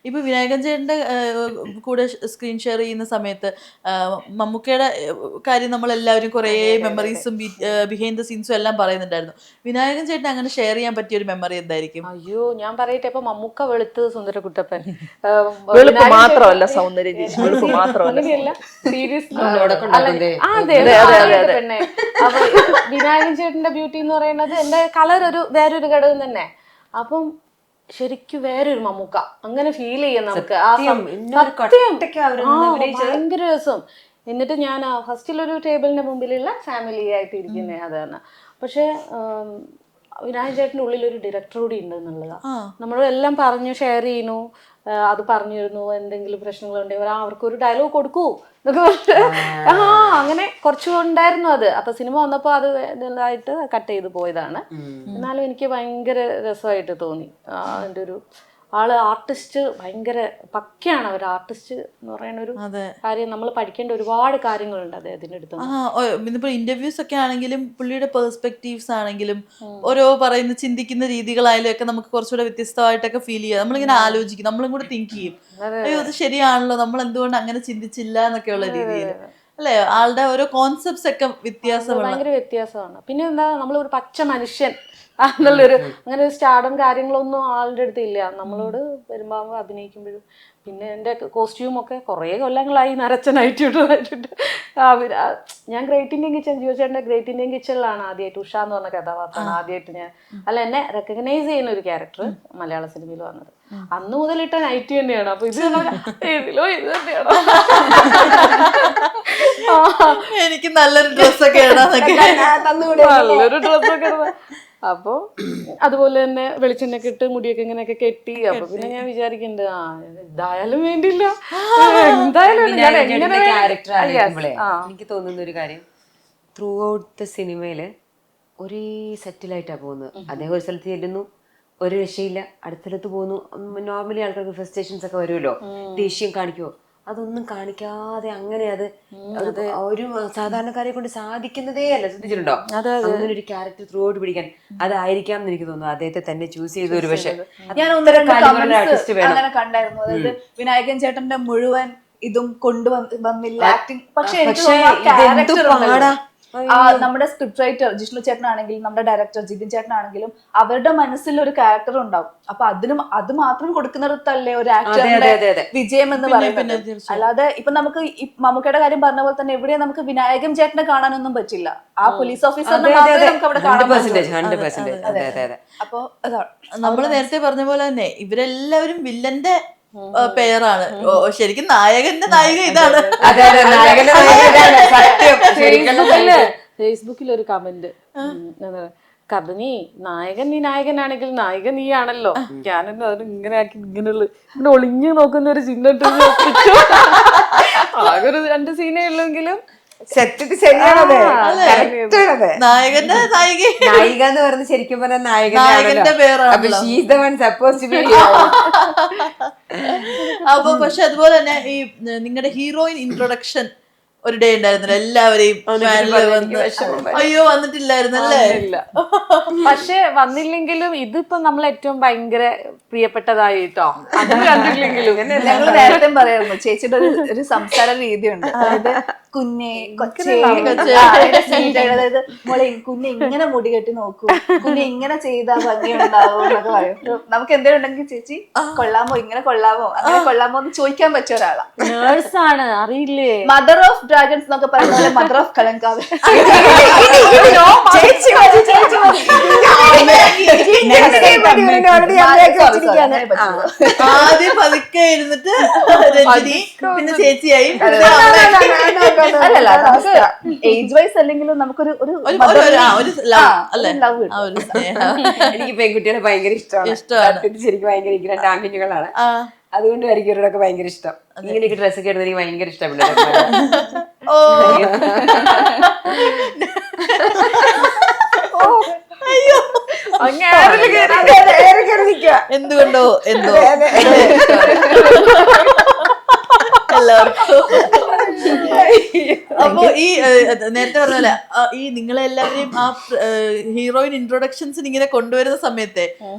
ഇപ്പൊ വിനായകൻ ചേട്ടന്റെ കൂടെ സ്ക്രീൻ ഷെയർ ചെയ്യുന്ന സമയത്ത് മമ്മൂക്കയുടെ കാര്യം നമ്മൾ എല്ലാവരും കുറേ മെമ്മറീസും ബിഹൈൻഡ് ദ സീൻസും എല്ലാം പറയുന്നുണ്ടായിരുന്നു. വിനായകൻ ചേട്ടൻ അങ്ങനെ ഷെയർ ചെയ്യാൻ പറ്റിയ ഒരു മെമ്മറി എന്തായിരിക്കും? അയ്യോ ഞാൻ പറയട്ടെ, ഇപ്പൊ മമ്മൂക്ക വെളുത്ത് സുന്ദരകുട്ടപ്പൻ മാത്രമല്ല സൗന്ദര്യം അങ്ങനെയല്ല, സീരിയസ് പെണ്ണെ. അപ്പൊ വിനായകൻ ചേട്ടന്റെ ബ്യൂട്ടി എന്ന് പറയുന്നത് എന്റെ കളർ വേറൊരു ഘടകം തന്നെ. അപ്പം ശരിക്കും വേറൊരു മമ്മൂക്ക അങ്ങനെ ഫീൽ ചെയ്യാം നമുക്ക്. ഭയങ്കര രസം. എന്നിട്ട് ഞാൻ ഫസ്റ്റിലൊരു ടേബിളിന്റെ മുമ്പിലുള്ള ഫാമിലി ആയിട്ട് ഇരിക്കുന്ന അതാണ്. പക്ഷെ വിനായകൻ ചേട്ടൻ്റെ ഉള്ളിൽ ഒരു ഡയറക്ടർ കൂടി ഉണ്ട് എന്നുള്ളതാണ്. നമ്മളെല്ലാം പറഞ്ഞു ഷെയർ ചെയ്യുന്നു, അത് പറഞ്ഞിരുന്നു എന്തെങ്കിലും പ്രശ്നങ്ങളുണ്ടെങ്കിൽ അവർക്കൊരു ഡയലോഗ് കൊടുക്കൂ എന്നൊക്കെ പറഞ്ഞിട്ട് അങ്ങനെ കുറച്ചുണ്ടായിരുന്നു അത്. അപ്പൊ സിനിമ വന്നപ്പോൾ അത് ഇതായിട്ട് കട്ട് ചെയ്ത് പോയതാണ്. എന്നാലും എനിക്ക് ഭയങ്കര രസമായിട്ട് തോന്നി. അതിൻ്റെ ഒരു ആള് ആർട്ടിസ്റ്റ്, ഭയങ്കര പക്കയാണ് അവർ. ആർട്ടിസ്റ്റ് എന്ന് പറയുന്ന ഒരു കാര്യം നമ്മൾ പഠിക്കേണ്ട ഒരുപാട് കാര്യങ്ങളുണ്ട് അദ്ദേഹത്തിന്റെ അടുത്ത്. ഇന്നിപ്പോ ഇന്റർവ്യൂസ് ഒക്കെ ആണെങ്കിലും പുള്ളിയുടെ പെർസ്പെക്റ്റീവ്സ് ആണെങ്കിലും ഓരോ പറയുന്ന ചിന്തിക്കുന്ന രീതികളായാലും ഒക്കെ നമുക്ക് കുറച്ചുകൂടെ വ്യത്യസ്തമായിട്ടൊക്കെ ഫീൽ ചെയ്യാം. നമ്മളിങ്ങനെ ആലോചിക്കും, നമ്മളും കൂടെ തിങ്ക് ചെയ്യും, അയ്യോ അത് ശരിയാണല്ലോ, നമ്മൾ എന്തുകൊണ്ട് അങ്ങനെ ചിന്തിച്ചില്ല എന്നൊക്കെയുള്ള രീതിയിൽ അല്ലെ. ആളുടെ ഓരോ കോൺസെപ്റ്റ്സ് ഒക്കെ ഭയങ്കര വ്യത്യാസമാണ്. പിന്നെ എന്താ, നമ്മളൊരു പച്ച മനുഷ്യൻ എന്നുള്ളൊരു അങ്ങനെ ഒരു സ്റ്റാർഡും കാര്യങ്ങളൊന്നും ആളുടെ അടുത്ത് ഇല്ല. നമ്മളോട് പെരുമ്പാമ്പ് അഭിനയിക്കുമ്പോഴും പിന്നെ എൻ്റെ കോസ്റ്റ്യൂമൊക്കെ കുറേ കൊല്ലങ്ങളായി നരച്ചനായിട്ടിട്ട്. ഞാൻ ഗ്രേറ്റ് ഇന്ത്യൻ കിച്ചൺ, ജിയോ ചേട്ടൻ്റെ ഗ്രേറ്റ് ഇന്ത്യൻ കിച്ചണിലാണ് ആദ്യമായിട്ട് ഉഷ എന്ന് പറഞ്ഞ കഥാപാത്രമാണ് ആദ്യമായിട്ട് ഞാൻ എന്നെ റെക്കഗ്നൈസ് ചെയ്യുന്ന ഒരു ക്യാരക്ടർ മലയാള സിനിമയിൽ വന്നത്. അന്ന് മുതലിട്ട നൈറ്റ് തന്നെയാണ്. അപ്പൊ ഇത് ഇതിലോ ഇത് തന്നെയാണോ, എനിക്ക് നല്ലൊരു ഡ്രസ്സൊക്കെ നല്ലൊരു ഡ്രസ്സൊക്കെ. അപ്പൊ അതുപോലെ തന്നെ വെളിച്ചെണ്ണയൊക്കെ ഇട്ട് മുടിയൊക്കെ ഇങ്ങനെയൊക്കെ കെട്ടി. അപ്പൊ പിന്നെ ഞാൻ വിചാരിക്കുന്നുണ്ട് എന്തായാലും വേണ്ടില്ല, എന്തായാലും എനിക്ക് തോന്നുന്ന ഒരു കാര്യം, ത്രൂ ഔട്ട് ദ സിനിമയില് ഒരേ സെറ്റിലായിട്ടാ പോകുന്നത്. അദ്ദേഹം ഒരു സ്ഥലത്ത് ചെല്ലുന്നു, ഒരു രക്ഷയില്ല, അടുത്ത സ്ഥലത്ത് പോകുന്നു. നോർമലി ആൾക്കാർക്ക് ഫ്രസ്ട്രേഷൻസ് ഒക്കെ വരുമല്ലോ, ദേഷ്യം കാണിക്കുമോ, അതൊന്നും കാണിക്കാതെ അങ്ങനെ അത് ഒരു സാധാരണക്കാരെ കൊണ്ട് സാധിക്കുന്നതേ അല്ല. ശ്രദ്ധിച്ചിട്ടുണ്ടോ അങ്ങനെ ഒരു ക്യാരക്ടർ ത്രൂ ഔട്ട് പിടിക്കാൻ? അതായിരിക്കാം എന്ന് എനിക്ക് തോന്നുന്നു അദ്ദേഹത്തെ തന്നെ ചൂസ് ചെയ്ത ഒരു. പക്ഷെ ഞാൻ അങ്ങനെ കണ്ടായിരുന്നു. അതായത് വിനായകൻ ചേട്ടന്റെ മുഴുവൻ ഇതും കൊണ്ടുവന്നില്ല ആക്ടിങ്. പക്ഷെ നമ്മുടെ സ്ക്രിപ്റ്റ് റൈറ്റർ ജിഷ്ണു ചേട്ടനാണെങ്കിലും നമ്മുടെ ഡയറക്ടർ ജിതിൻ ചേട്ടനാണെങ്കിലും അവരുടെ മനസ്സിൽ ഒരു ക്യാരക്ടർ ഉണ്ടാവും. അപ്പൊ അത് മാത്രം കൊടുക്കുന്നിടത്തല്ലേ ഒരു ആക്ടറിന്റെ വിജയം എന്ന് പറയുന്നത്. അല്ലാതെ ഇപ്പൊ നമുക്ക് മമ്മൂക്കയുടെ കാര്യം പറഞ്ഞ പോലെ തന്നെ എവിടെയും നമുക്ക് വിനായകൻ ചേട്ടനെ കാണാനൊന്നും പറ്റില്ല. ആ പോലീസ് ഓഫീസറിനെ മാത്രമേ നമുക്ക് അവിടെ കാണാൻ പറ്റുള്ളൂ. അപ്പൊ നമ്മള് നേരത്തെ പറഞ്ഞ പോലെ തന്നെ ഇവരെല്ലാവരും വില്ലന്റെ പേരാണ്. ശരിക്കും നായകന്റെ നായിക ഇതാണ്. ഫേസ്ബുക്കിൽ ഒരു കമന്റ്, കബനി നായകൻ നീ നായകനാണെങ്കിൽ നായിക നീ ആണല്ലോ. ഞാനെന്നെ അതിന് ഇങ്ങനെ ആക്കി ഇങ്ങനെയുള്ള ഇങ്ങനെ ഒളിഞ്ഞു നോക്കുന്ന ഒരു ചിഹ്നം ആകെ ഒരു 2 സീനേ ഉള്ളെങ്കിലും നായകന്റെ നായിക എന്ന് പറയുന്നത് ശരിക്കും പറഞ്ഞാൽ നായകന്റെ പേരാണ്. അപ്പൊ പക്ഷെ അതുപോലെ തന്നെ ഈ നിങ്ങളുടെ ഹീറോയിൻ ഇൻട്രൊഡക്ഷൻ ഒരു ഡേ ഉണ്ടായിരുന്നില്ല, എല്ലാവരെയും അയ്യോ വന്നിട്ടില്ലായിരുന്നല്ലേ? പക്ഷെ വന്നില്ലെങ്കിലും ഇതിപ്പോ നമ്മൾ ഏറ്റവും ഭയങ്കര പ്രിയപ്പെട്ടതായിട്ടോ അത് കണ്ടില്ലെങ്കിലും ഞങ്ങൾ നേരത്തെ പറയായിരുന്നു ചേച്ചിയുടെ ഒരു സംസാര രീതിയുണ്ട്. അതായത് കുഞ്ഞെ കൊച്ചേ, അതായത് മോളെ കുഞ്ഞെ ഇങ്ങനെ മുടി കെട്ടി നോക്കൂ, കുഞ്ഞെ ഇങ്ങനെ ചെയ്താൽ ഭംഗിയുണ്ടാവും എന്നൊക്കെ പറയും. നമുക്ക് എന്തെങ്കിലും ഉണ്ടെങ്കിൽ ചേച്ചി കൊള്ളാമോ, ഇങ്ങനെ കൊള്ളാമോ, അങ്ങനെ കൊള്ളാമോ എന്ന് ചോദിക്കാൻ പറ്റിയ ഒരാളാണ്. നേഴ്സാണ്, അറിയില്ലേ, മദർ ഓഫ് ഡ്രാഗൺസ് എന്നൊക്കെ പറയുന്നത് മദർ ഓഫ് കലങ്കാവ്. ആദ്യം പതുക്കെ ഇരുന്നിട്ട് രജനി, പിന്നെ ചേച്ചിയായി. അല്ലല്ല, നമുക്ക് ഏജ് വൈസ് അല്ലെങ്കിലും നമുക്കൊരു എനിക്ക് പെൺകുട്ടികളെ ഭയങ്കര ഇഷ്ടമാണ്. ശരിക്കും ഭയങ്കര ഇങ്ങനെ ആൺകുഞ്ഞുങ്ങളാണ്. അതുകൊണ്ട് എനിക്ക് ഇവരോടൊക്കെ ഭയങ്കര ഇഷ്ടം. ഇങ്ങനെയൊക്കെ ഡ്രസ്സൊക്കെ ഇടുന്നത് എനിക്ക് ഭയങ്കര ഇഷ്ടപ്പെട്ടു. എന്തുകൊണ്ടോ എന്തോ എല്ലാവർക്കും. അപ്പൊ ഈ നേരത്തെ പറഞ്ഞ പോലെ ഈ നിങ്ങളെല്ലാവരെയും ആ ഹീറോയിൻ ഇൻട്രൊഡക്ഷൻസിന് ഇങ്ങനെ കൊണ്ടുവരുന്ന സമയത്തെ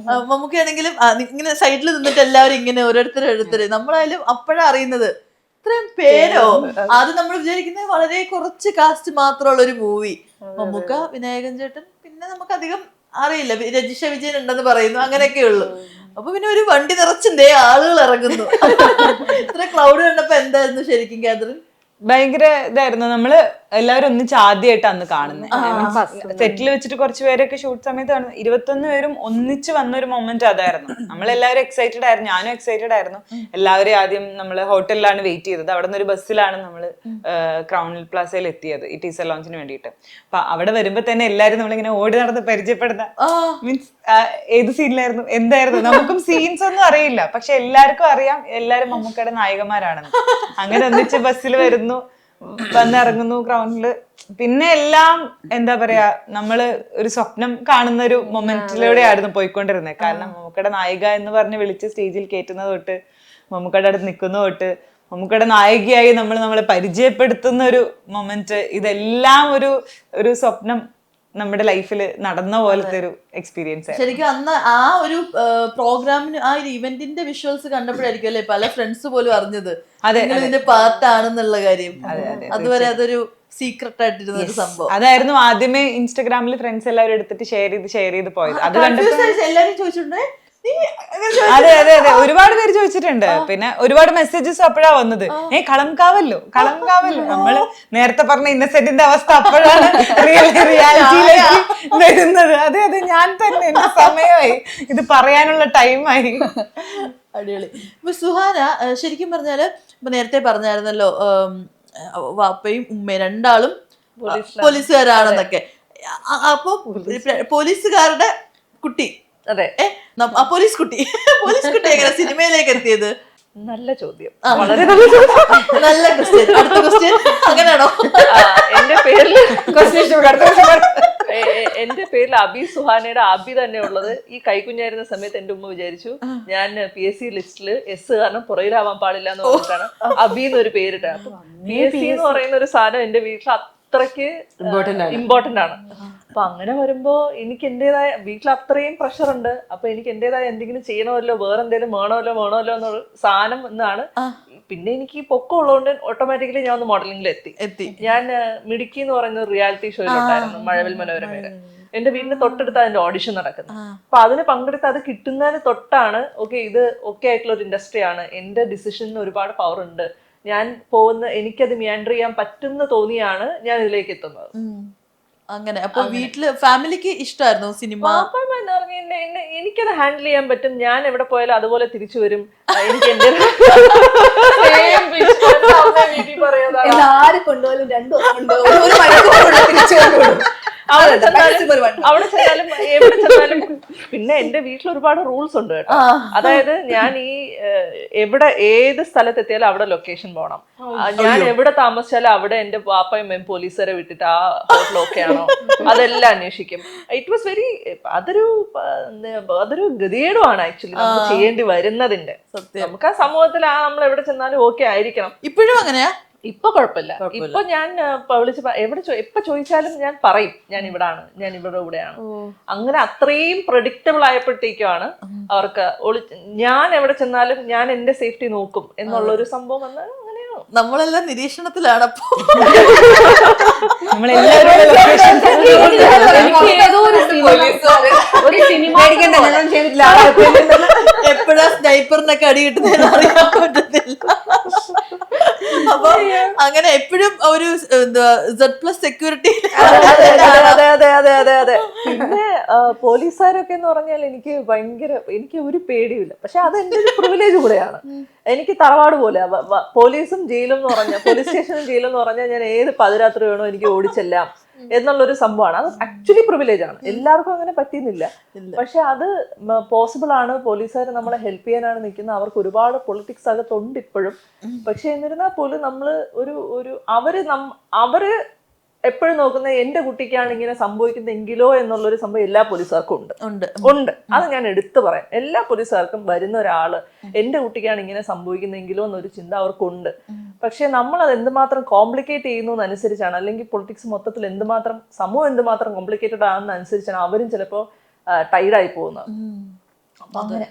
നമുക്കാണെങ്കിലും ഇങ്ങനെ സൈഡിൽ നിന്നിട്ട് എല്ലാവരും ഇങ്ങനെ ഓരോരുത്തർ നമ്മളായാലും അപ്പോഴാണ് അറിയുന്നത് ഇത്രയും പേരോ. അത് നമ്മൾ വിചാരിക്കുന്നത് വളരെ കുറച്ച് കാസ്റ്റ് മാത്രമുള്ള ഒരു മൂവി. മമ്മൂക്ക, വിനായകൻ ചേട്ടൻ, പിന്നെ നമുക്ക് അധികം അറിയില്ല, രജിഷ വിജയൻ ഉണ്ടെന്ന് പറയുന്നു, അങ്ങനെയൊക്കെ ഉള്ളു. അപ്പൊ പിന്നെ ഒരു വണ്ടി നിറച്ചിന്റെ ആളുകൾ ഇറങ്ങുന്നു. ഇത്ര ക്ലൗഡ് കണ്ടപ്പോ എന്തായിരുന്നു ശരിക്കും കാതറിൻ? ഭയങ്കര ഇതായിരുന്നു. നമ്മള് എല്ലാവരും ഒന്നിച്ച് ആദ്യമായിട്ട് അന്ന് കാണുന്നത്. സെറ്റിൽ വെച്ചിട്ട് കുറച്ച് പേരൊക്കെ ഷൂട്ട് സമയത്ത് കാണുന്നത് 21 പേരും ഒന്നിച്ച് വന്നൊരു മൊമെന്റ് അതായിരുന്നു. നമ്മളെല്ലാവരും എക്സൈറ്റഡ് ആയിരുന്നു, ഞാനും എക്സൈറ്റഡ് ആയിരുന്നു. എല്ലാവരും ആദ്യം നമ്മള് ഹോട്ടലിലാണ് വെയിറ്റ് ചെയ്തത്. അവിടെ നിന്ന് ഒരു ബസ്സിലാണ് നമ്മള് ക്രൗൺ പ്ലാസയിൽ എത്തിയത് ഈ ടീസർ ലോഞ്ചിന് വേണ്ടിയിട്ട്. അപ്പൊ അവിടെ വരുമ്പോ തന്നെ എല്ലാരും നമ്മളിങ്ങനെ ഓടി നടന്ന് പരിചയപ്പെടുന്ന മീൻസ് ഏത് സീനിലായിരുന്നു എന്തായിരുന്നു നമുക്കും സീൻസ് ഒന്നും അറിയില്ല, പക്ഷെ എല്ലാവർക്കും അറിയാം എല്ലാരും മമ്മൂക്കയുടെ നായികമാരാണെന്ന്. അങ്ങനെ ഒന്നിച്ച് ബസ്സിൽ വരുന്നു, വന്നിറങ്ങുന്നു ക്രൗണില്. പിന്നെ എല്ലാം എന്താ പറയാ, നമ്മള് ഒരു സ്വപ്നം കാണുന്ന ഒരു മൊമെന്റിലൂടെയായിരുന്നു പോയിക്കൊണ്ടിരുന്നത്. കാരണം മമ്മൂക്കയുടെ നായിക എന്ന് പറഞ്ഞ് വിളിച്ച് സ്റ്റേജിൽ കയറ്റുന്നത് തൊട്ട്, മമ്മൂക്കയുടെ അടുത്ത് നിൽക്കുന്ന തൊട്ട്, മമ്മൂക്കയുടെ നായികയായി നമ്മളെ പരിചയപ്പെടുത്തുന്ന ഒരു മൊമെന്റ്, ഇതെല്ലാം ഒരു സ്വപ്നം നമ്മുടെ ലൈഫിൽ നടന്ന പോലത്തെ ഒരു എക്സ്പീരിയൻസ്. ശരിക്കും അന്ന് ആ ഒരു പ്രോഗ്രാമിന് ആ ഒരു ഇവന്റിന്റെ വിഷ്വൽസ് കണ്ടപ്പോഴായിരിക്കും അല്ലെ പല ഫ്രണ്ട്സ് പോലും അറിഞ്ഞത് ഇതിന്റെ പാർട്ടാണെന്നുള്ള കാര്യം. അതുവരെ അതൊരു സീക്രട്ട് ആയിട്ടിരുന്ന ഒരു സംഭവം അതായിരുന്നു. ആദ്യമേ ഇൻസ്റ്റാഗ്രാമിൽ ഫ്രണ്ട്സ് എല്ലാവരും എടുത്തിട്ട് ഷെയർ ചെയ്ത് പോയത്. അത് കണ്ടിട്ട് എല്ലാരും ചോദിച്ചിട്ടുണ്ടേ. അതെ, ഒരുപാട് പേര് ചോദിച്ചിട്ടുണ്ട്. പിന്നെ ഒരുപാട് മെസ്സേജസ് അപ്പോഴാ വന്നത്, കളംകാവല്ലോ. നമ്മള് നേരത്തെ പറഞ്ഞ ഇന്നസെന്റിന്റെ അവസ്ഥ അപ്പോഴാണ് റിയാലിറ്റിയിലേക്ക് വരുന്നത്. അതെ, ഞാൻ തന്നെ, എന്റെ സമയമായി, ഇത് പറയാനുള്ള ടൈമായി. അടിപൊളി. ഇപ്പൊ സുഹാന ശരിക്കും പറഞ്ഞാല് ഇപ്പൊ നേരത്തെ പറഞ്ഞായിരുന്നല്ലോ വാപ്പയും ഉമ്മയും രണ്ടാളും പോലീസുകാരാണെന്നൊക്കെ. അപ്പൊ പോലീസുകാരുടെ കുട്ടി, അതെ, പോലീസ് കുട്ടി എങ്ങനെ സിനിമയിലേക്ക് എത്തിയത്? നല്ല ചോദ്യം, വളരെ നല്ല ചോദ്യം. നല്ല ക്വസ്റ്റ്യൻ. അടുത്ത ക്വസ്റ്റ്യൻ അങ്ങനെയാണോ? എന്റെ പേരിൽ അബി സുഹാനയുടെ അബി തന്നെ ഉള്ളത്. ഈ കൈക്കുഞ്ഞായിരുന്ന സമയത്ത് എന്റെ ഉമ്മ വിചാരിച്ചു ഞാൻ PSC ലിസ്റ്റില് S കാരണം പുറകിലാവാൻ പാടില്ല എന്ന് പറഞ്ഞിട്ടാണ് അബി എന്നൊരു പേരിട്ടത്. അപ്പൊ PSC എന്ന് പറയുന്ന ഒരു സാധനം എന്റെ വീട്ടിൽ അത്രയ്ക്ക് ഇമ്പോർട്ടന്റ് ആണ്. അപ്പൊ അങ്ങനെ വരുമ്പോ എനിക്ക് എന്റേതായ വീട്ടിൽ അത്രയും പ്രഷർ ഉണ്ട്. അപ്പൊ എനിക്ക് എന്റേതായ എന്തെങ്കിലും ചെയ്യണമല്ലോ, വേറെ എന്തെങ്കിലും വേണമല്ലോ എന്നൊരു സാധനം എന്നാണ്. പിന്നെ എനിക്ക് പൊക്കം ഉള്ളതുകൊണ്ട് ഓട്ടോമാറ്റിക്കലി ഞാൻ ഒന്ന് മോഡലിംഗിൽ എത്തി. ഞാൻ മിടുക്കി എന്ന് പറയുന്ന ഒരു റിയാലിറ്റി ഷോയിലുണ്ടായിരുന്നു, മഴവിൽ മനോരമയില്. എന്റെ വീടിന് തൊട്ടടുത്ത് അതിന്റെ ഓഡിഷൻ നടക്കുന്നത്. അപ്പൊ അതിന് പങ്കെടുത്ത് അത് കിട്ടുന്നതിന് തൊട്ടാണ് ഇത് ആയിട്ടുള്ള ഒരു ഇൻഡസ്ട്രിയാണ്, എന്റെ ഡിസിഷന് ഒരുപാട് പവർ ഉണ്ട്, ഞാൻ എനിക്കത് മിയാൻഡർ ചെയ്യാൻ പറ്റുന്ന തോന്നിയാണ് ഞാൻ ഇതിലേക്ക് എത്തുന്നത്. അങ്ങനെ അപ്പൊ വീട്ടില് ഫാമിലിക്ക് ഇഷ്ടമായിരുന്നു സിനിമ? എനിക്കത് ഹാൻഡിൽ ചെയ്യാൻ പറ്റും, ഞാൻ എവിടെ പോയാലും അതുപോലെ തിരിച്ചു വരും. എനിക്ക് എന്റെ ആര് കൊണ്ടുപോയാലും 2 ദിവസം കൊണ്ടുപോകും, 1 മണിക്കൂർ തിരിച്ചു കൊണ്ടുപോകും. അവിടെ ചെന്നാലും എവിടെ ചെന്നാലും. പിന്നെ എന്റെ വീട്ടിൽ ഒരുപാട് റൂൾസ് ഉണ്ട് കേട്ടോ. അതായത് ഞാൻ ഏത് സ്ഥലത്തെത്തിയാലും അവിടെ ലൊക്കേഷൻ പോകണം. ഞാൻ എവിടെ താമസിച്ചാലും അവിടെ എന്റെ പാപ്പയും പോലീസുകാരെ വിട്ടിട്ട് ആ ഹോട്ടൽ ഓക്കെ ആണോ അതെല്ലാം അന്വേഷിക്കും. ഇറ്റ് വാസ് വെരി അതൊരു ഗതികേടുമാണ് ആക്ച്വലി നമുക്ക് ചെയ്യേണ്ടി വരുന്നതിന്റെ. നമുക്ക് ആ സമൂഹത്തിൽ നമ്മൾ എവിടെ ചെന്നാലും ഓക്കെ ആയിരിക്കണം. ഇപ്പോഴും അങ്ങനെയാ? ഇപ്പൊ കുഴപ്പമില്ല. ഇപ്പൊ ഞാൻ വിളിച്ച് എപ്പൊ ചോദിച്ചാലും ഞാൻ പറയും ഞാൻ ഇവിടാണ്, ഞാൻ ഇവിടെ കൂടെയാണ്. അങ്ങനെ അത്രയും പ്രഡിക്റ്റബിൾ ആയപ്പോഴത്തേക്കാണ് അവർക്ക് ഞാൻ എവിടെ ചെന്നാലും ഞാൻ എന്റെ സേഫ്റ്റി നോക്കും എന്നുള്ള ഒരു സംഭവം വന്ന് അങ്ങനെയാണ്. നമ്മളെല്ലാം നിരീക്ഷണത്തിലാണ്. അപ്പൊ എപ്പോഴാ സ്നൈപ്പറിനൊക്കെ അടി കിട്ടുന്നതെന്ന് അറിയാൻ പറ്റത്തില്ല. അപ്പൊ അങ്ങനെ എപ്പോഴും ഒരു Z+ സെക്യൂരിറ്റി. അതെ. പിന്നെ പോലീസുകാരൊക്കെ എന്ന് പറഞ്ഞാൽ എനിക്ക് ഒരു പേടിയില്ല. പക്ഷെ അത് എന്റെ ഒരു പ്രിവിലേജ് കൂടെയാണ്. എനിക്ക് തറവാട് പോലെ പോലീസും ജയിലും എന്ന് പറഞ്ഞാൽ, പോലീസ് സ്റ്റേഷനും ജയിലും എന്ന് പറഞ്ഞാൽ ഞാൻ ഏത് പതിരാത്രി വേണോ എനിക്ക് ഓടിച്ചെല്ലാം എന്നുള്ളൊരു സംഭവമാണ്. അത് ആക്ച്വലി പ്രിവിലേജ് ആണ്, എല്ലാവർക്കും അങ്ങനെ പറ്റുന്നില്ല. പക്ഷെ അത് പോസിബിൾ ആണ്. പോലീസുകാർ നമ്മളെ ഹെൽപ്പ് ചെയ്യാനാണ് നിൽക്കുന്നത്. അവർക്ക് ഒരുപാട് പൊളിറ്റിക്സ് അകത്തുണ്ട് ഇപ്പോഴും. പക്ഷെ എന്നിരുന്നാൽ പോലും നമ്മള് അവര് എപ്പോഴും നോക്കുന്നത് എന്റെ കുട്ടിക്കാണ് ഇങ്ങനെ സംഭവിക്കുന്നതെങ്കിലോ എന്നുള്ളൊരു സംഭവം എല്ലാ പോലീസുകാർക്കും ഉണ്ട്. അത് ഞാൻ എടുത്തു പറയാം. എല്ലാ പോലീസുകാർക്കും വരുന്ന ഒരാള് എന്റെ കുട്ടിക്കാണ് ഇങ്ങനെ സംഭവിക്കുന്നതെങ്കിലോ എന്നൊരു ചിന്ത അവർക്കുണ്ട്. പക്ഷെ നമ്മൾ അത് എന്തുമാത്രം കോംപ്ലിക്കേറ്റ് ചെയ്യുന്നതനുസരിച്ചാണ്, അല്ലെങ്കിൽ പൊളിറ്റിക്സ് മൊത്തത്തിൽ സമൂഹം എന്തുമാത്രം കോംപ്ലിക്കേറ്റഡ് ആകുന്ന അനുസരിച്ചാണ് അവരും ചിലപ്പോൾ ടൈർഡായി പോകുന്നത്. അപ്പൊ അങ്ങനെ